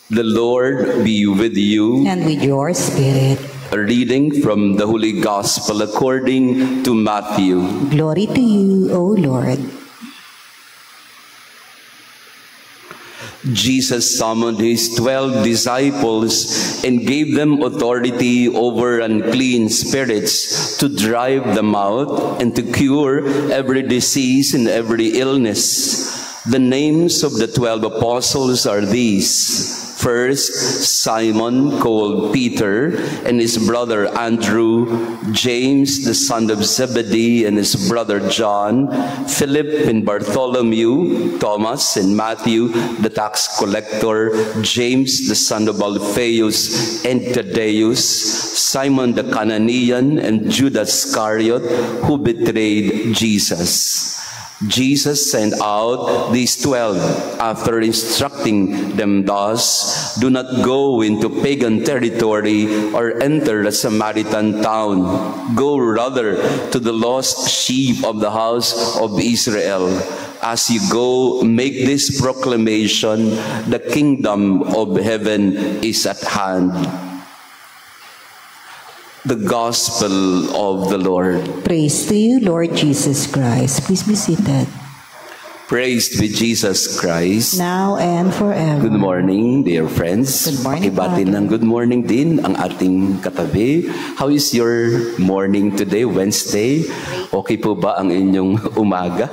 The Lord be with you. And with your spirit. A reading from the Holy Gospel according to Matthew. Glory to you, O Lord. Jesus summoned his 12 disciples and gave them authority over unclean spirits to drive them out and to cure every disease and every illness. The names of the 12 apostles are these. First, Simon, called Peter, and his brother Andrew, James, the son of Zebedee, and his brother John, Philip and Bartholomew, Thomas and Matthew, the tax collector, James, the son of Alphaeus and Thaddeus, Simon the Cananean, and Judas Iscariot, who betrayed Jesus. Jesus sent out these 12 after instructing them thus, "Do not go into pagan territory or enter a Samaritan town. Go rather to the lost sheep of the house of Israel. As you go, make this proclamation, the kingdom of heaven is at hand." The Gospel of the Lord. Praise to you, Lord Jesus Christ. Please be seated. Praise be Jesus Christ. Now and forever. Good morning, dear friends. Good morning, Pakibatin ng good morning din ang ating katabi. How is your morning today, Wednesday? Okay po ba ang inyong umaga?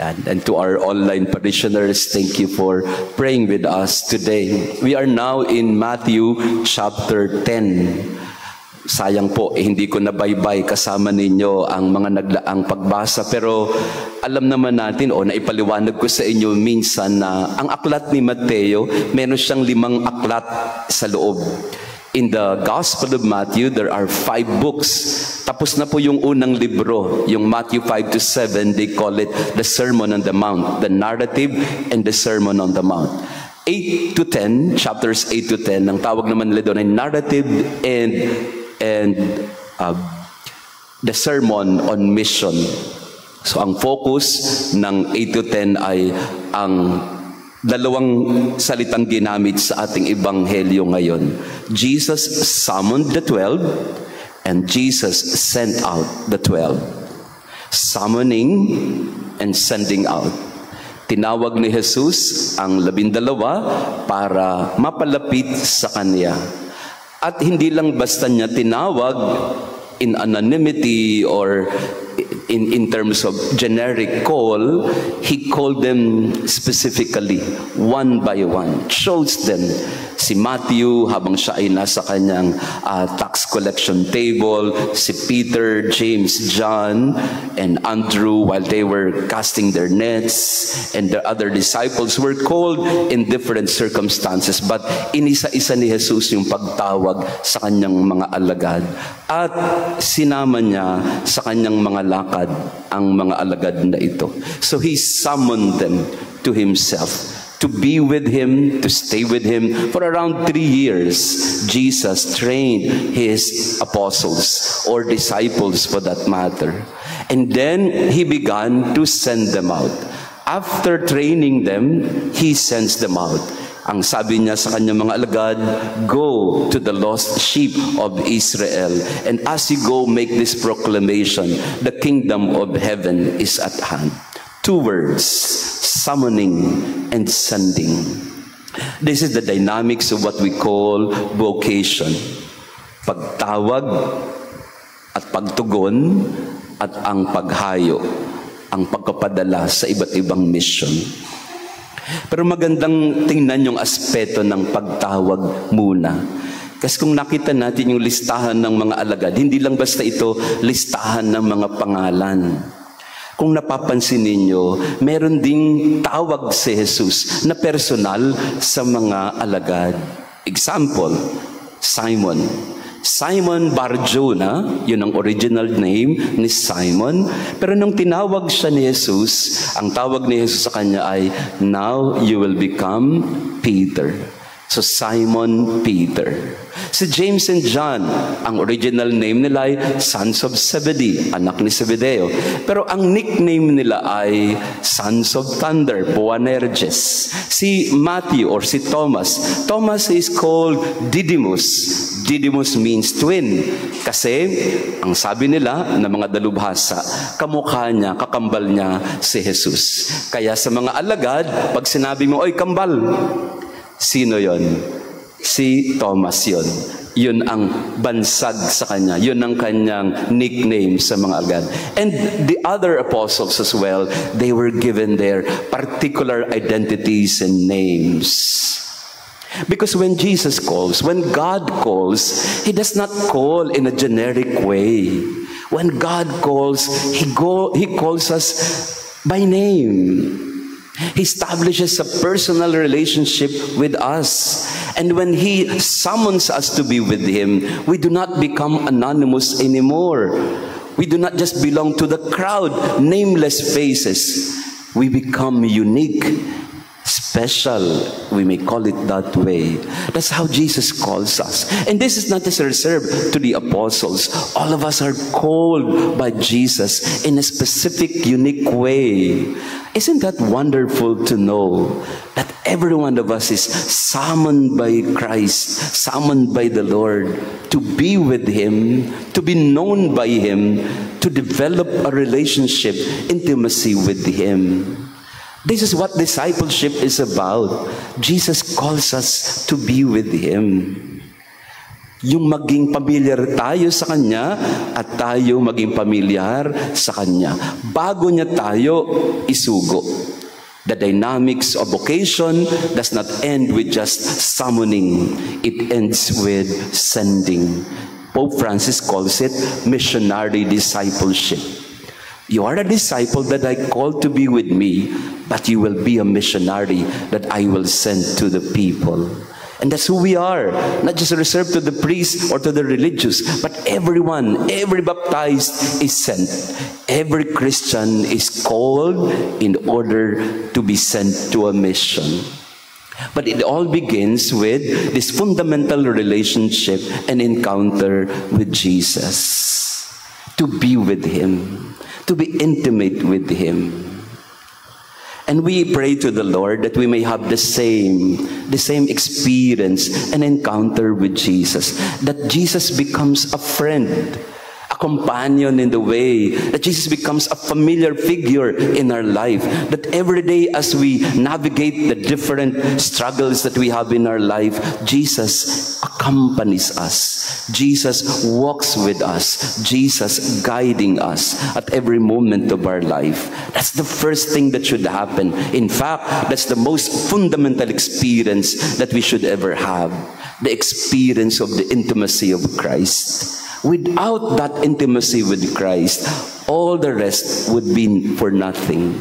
And to our online parishioners, thank you for praying with us today. We are now in Matthew chapter 10. Sayang po, hindi ko nabaybay kasama ninyo ang mga naglaang pagbasa. Pero alam naman natin, naipaliwanag ko sa inyo minsan na ang aklat ni Mateo, meron siyang 5 aklat sa loob. In the Gospel of Matthew, there are 5 books. Tapos na po yung unang libro, yung Matthew 5 to 7, they call it the Sermon on the Mount, the narrative and the Sermon on the Mount. 8 to 10, chapters 8 to 10, ang tawag naman nila doon ay narrative and the sermon on mission. So ang focus ng 8 to 10 ay ang dalawang salitang ginamit sa ating ebanghelyo ngayon. Jesus summoned the 12 and Jesus sent out the 12. Summoning and sending out. Tinawag ni Jesus ang 12 para mapalapit sa Kanya. At hindi lang basta niya tinawag in anonymity or in terms of generic call, he called them specifically, one by one, chose them. Si Matthew, habang siya ay nasa kanyang tax collection table, si Peter, James, John, and Andrew, while they were casting their nets, and the other disciples were called in different circumstances, but inisa-isa ni Jesus yung pagtawag sa kanyang mga alagad. At sinama niya sa kanyang mga lakad ang mga alagad na ito. So he summoned them to himself, to be with him, to stay with him. For around 3 years, Jesus trained his apostles, or disciples for that matter. And then he began to send them out. After training them, he sends them out. Ang sabi niya sa kanyang mga alagad, "Go to the lost sheep of Israel, and as you go, make this proclamation, the kingdom of heaven is at hand." 2 words, summoning and sending. This is the dynamics of what we call vocation. Pagtawag at pagtugon at ang paghayo, ang pagkapadala sa iba't ibang mission. Pero magandang tingnan yung aspeto ng pagtawag muna. Kasi kung nakita natin yung listahan ng mga alagad, hindi lang basta ito listahan ng mga pangalan. Kung napapansin ninyo, meron ding tawag si Jesus na personal sa mga alagad. Example, Simon. Simon Bar-Jonah, yun ang original name ni Simon. Pero nung tinawag siya ni Jesus, ang tawag ni Jesus sa kanya ay, "Now you will become Peter." So Simon Peter. Si James and John, ang original name nila ay Sons of Zebedee, anak ni Zebedeo. Pero ang nickname nila ay Sons of Thunder, Boanerges. Si Matthew or si Thomas, Thomas is called Didymus. Didymus means twin. Kasi, ang sabi nila ng mga dalubhasa, kamukha niya, kakambal niya si Jesus. Kaya sa mga alagad, pag sinabi mo, oy, kambal, sino yon? Si Thomas yon. Yun ang bansag sa kanya. Yun ang kanyang nickname sa mga alagad. And the other apostles as well, they were given their particular identities and names. Because when Jesus calls, when God calls, He does not call in a generic way. When God calls, He calls us by name. He establishes a personal relationship with us. And when He summons us to be with Him, we do not become anonymous anymore. We do not just belong to the crowd, nameless faces. We become unique, special. We may call it that way. That's how Jesus calls us. And this is not just reserved to the apostles. All of us are called by Jesus in a specific, unique way. Isn't that wonderful to know that every one of us is summoned by Christ, summoned by the Lord to be with Him, to be known by Him, to develop a relationship, intimacy with Him. This is what discipleship is about. Jesus calls us to be with Him. Yung maging pamilyar tayo sa Kanya at tayo maging pamilyar sa Kanya. Bago niya tayo isugo. The dynamics of vocation does not end with just summoning. It ends with sending. Pope Francis calls it missionary discipleship. You are a disciple that I call to be with me, but you will be a missionary that I will send to the people. And that's who we are. Not just reserved to the priests or to the religious, but everyone, every baptized is sent. Every Christian is called in order to be sent to a mission. But it all begins with this fundamental relationship and encounter with Jesus. To be with Him. To be intimate with Him. And we pray to the Lord that we may have the same experience and encounter with Jesus. That Jesus becomes a friend, a companion in the way. That Jesus becomes a familiar figure in our life. That every day as we navigate the different struggles that we have in our life, Jesus accompanies us. Jesus walks with us. Jesus guiding us at every moment of our life. That's the first thing that should happen. In fact, that's the most fundamental experience that we should ever have. The experience of the intimacy of Christ. Without that intimacy with Christ, all the rest would be for nothing.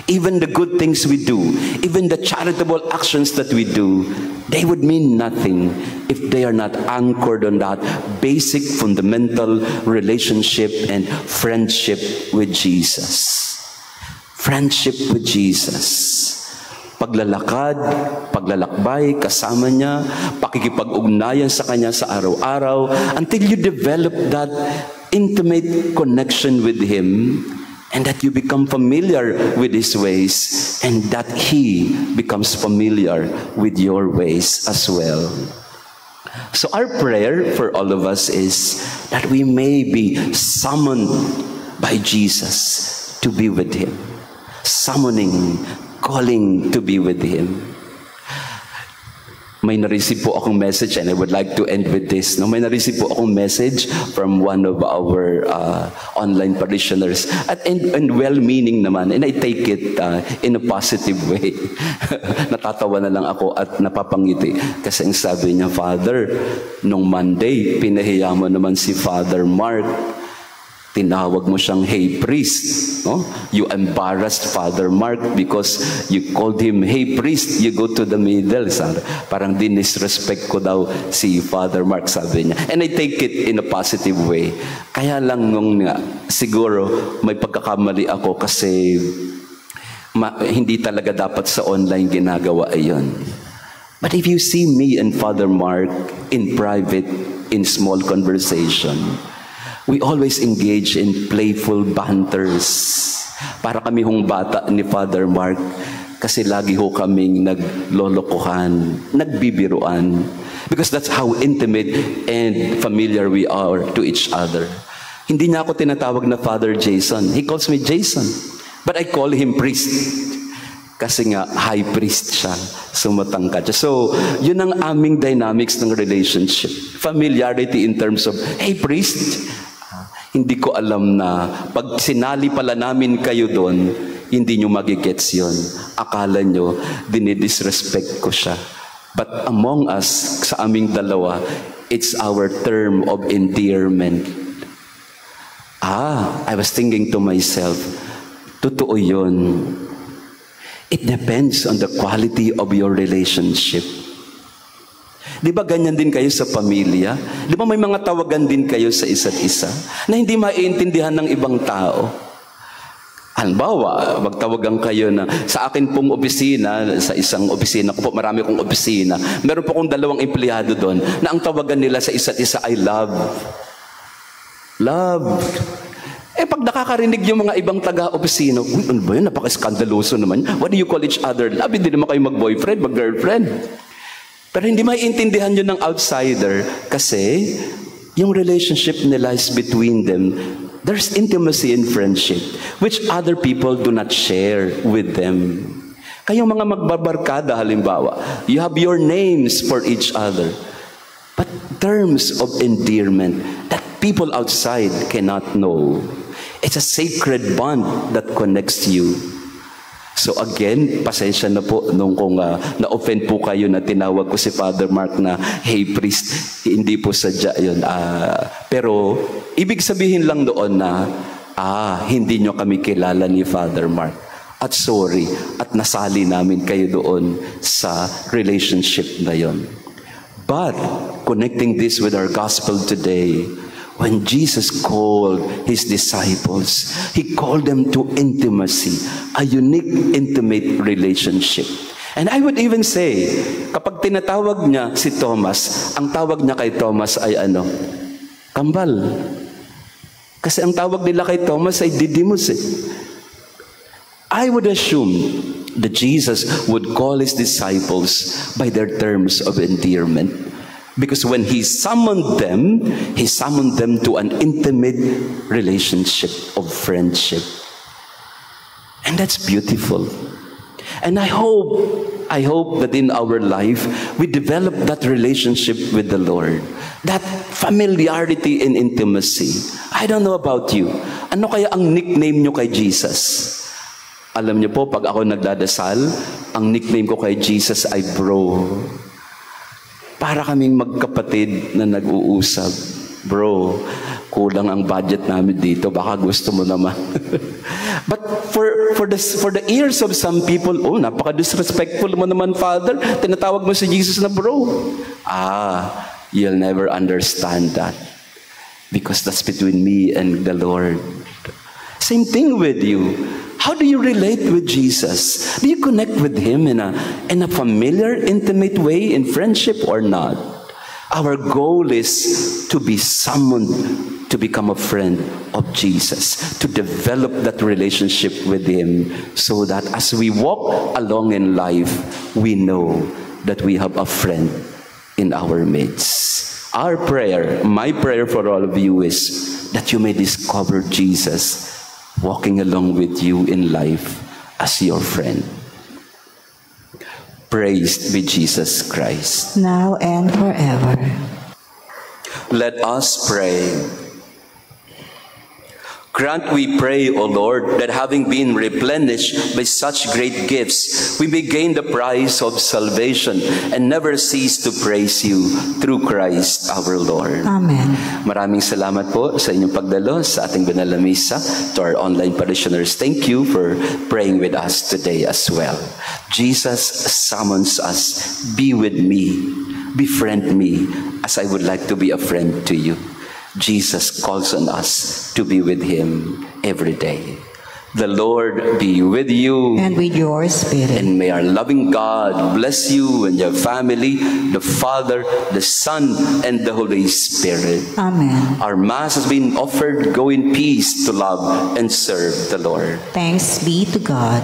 Even the good things we do, even the charitable actions that we do, they would mean nothing if they are not anchored on that basic fundamental relationship and friendship with Jesus. Friendship with Jesus. Paglalakad, paglalakbay, kasama niya, pakikipag-ugnayan sa Kanya sa araw-araw, until you develop that intimate connection with Him, and that you become familiar with His ways, and that He becomes familiar with your ways as well. So our prayer for all of us is that we may be summoned by Jesus to be with Him. Summoning, calling to be with Him. May na-receive po akong message, and I would like to end with this. No, may na-receive po akong message from one of our online parishioners, and well-meaning naman, and I take it in a positive way. Natatawa na lang ako at napapangiti. Kasi ang sabi niya, Father, nung Monday, pinahiya mo naman si Father Mark. Tinawag mo siyang, hey priest. No? You embarrassed Father Mark because you called him, hey priest, you go to the middle. Parang dinisrespect ko daw si Father Mark, sabi niya. And I take it in a positive way. Kaya lang nung siguro may pagkakamali ako kasi hindi talaga dapat sa online ginagawa ayon. But if you see me and Father Mark in private, in small conversation, we always engage in playful banters. Para kami hong bata ni Father Mark, kasi lagi ho kaming naglolokohan, nagbibiruan. Because that's how intimate and familiar we are to each other. Hindi niya ako tinatawag na Father Jason. He calls me Jason. But I call him priest. Kasi nga, high priest siya. Sumatangkad siya. So, yun ang aming dynamics ng relationship. Familiarity in terms of, hey priest, hindi ko alam na pag sinali pala namin kayo doon, hindi nyo magigets yun. Akala nyo, dinidisrespect ko siya. But among us, sa aming dalawa, it's our term of endearment. I was thinking to myself, totoo yun. It depends on the quality of your relationship. Di ba ganyan din kayo sa pamilya? Di ba may mga tawagan din kayo sa isa't isa na hindi maiintindihan ng ibang tao? Halimbawa, magtawagan kayo na sa akin pong opisina, sa isang opisina ko po, marami kong opisina, meron po akong 2 empleyado doon na ang tawagan nila sa isa't isa ay love. Love. Pag nakakarinig yung mga ibang taga-opisina, uy, ano ba yun? Napaka-skandaloso naman. What do you call each other? Love, hindi naman kayo mag-boyfriend, mag-girlfriend. Pero hindi maiintindihan yun ng outsider kasi yung relationship nila is between them. There's intimacy in friendship which other people do not share with them. Kayong mga magbabarkada halimbawa, you have your names for each other. But terms of endearment that people outside cannot know. It's a sacred bond that connects you. So again, pasensya na po nung kung na-offend po kayo na tinawag ko si Father Mark na, hey priest, hindi po sadya yun. Pero ibig sabihin lang doon na, hindi nyo kami kilala ni Father Mark. At sorry, at nasali namin kayo doon sa relationship na yun. But, connecting this with our gospel today, when Jesus called His disciples, He called them to intimacy, a unique, intimate relationship. And I would even say, kapag tinatawag niya si Thomas, ang tawag niya kay Thomas ay ano? Kambal. Kasi ang tawag nila kay Thomas ay Didymus eh. I would assume that Jesus would call His disciples by their terms of endearment. Because when He summoned them to an intimate relationship of friendship. And that's beautiful. And I hope that in our life, we develop that relationship with the Lord. That familiarity and intimacy. I don't know about you. Ano kaya ang nickname nyo kay Jesus? Alam niyo po, pag ako nagdadasal, ang nickname ko kay Jesus ay bro. Para kaming magkapatid na nag-uusap. Bro, kulang ang budget namin dito. Baka gusto mo naman. But for the ears of some people, napaka-disrespectful mo naman, Father. Tinatawag mo si Jesus na bro. You'll never understand that. Because that's between me and the Lord. Same thing with you. How do you relate with Jesus? Do you connect with Him in a familiar, intimate way in friendship or not? Our goal is to be summoned to become a friend of Jesus, to develop that relationship with Him so that as we walk along in life, we know that we have a friend in our midst. Our prayer, my prayer for all of you is that you may discover Jesus walking along with you in life as your friend. Praised be Jesus Christ. Now and forever. Let us pray. Grant, we pray, O Lord, that having been replenished by such great gifts, we may gain the prize of salvation and never cease to praise you through Christ our Lord. Amen. Maraming salamat po sa inyong pagdalo sa ating banal na misa. To our online parishioners, thank you for praying with us today as well. Jesus summons us, be with me, befriend me, as I would like to be a friend to you. Jesus calls on us to be with Him every day. The Lord be with you. And with your spirit. And may our loving God bless you and your family, the Father, the Son, and the Holy Spirit. Amen. Our Mass has been offered. Go in peace to love and serve the Lord. Thanks be to God.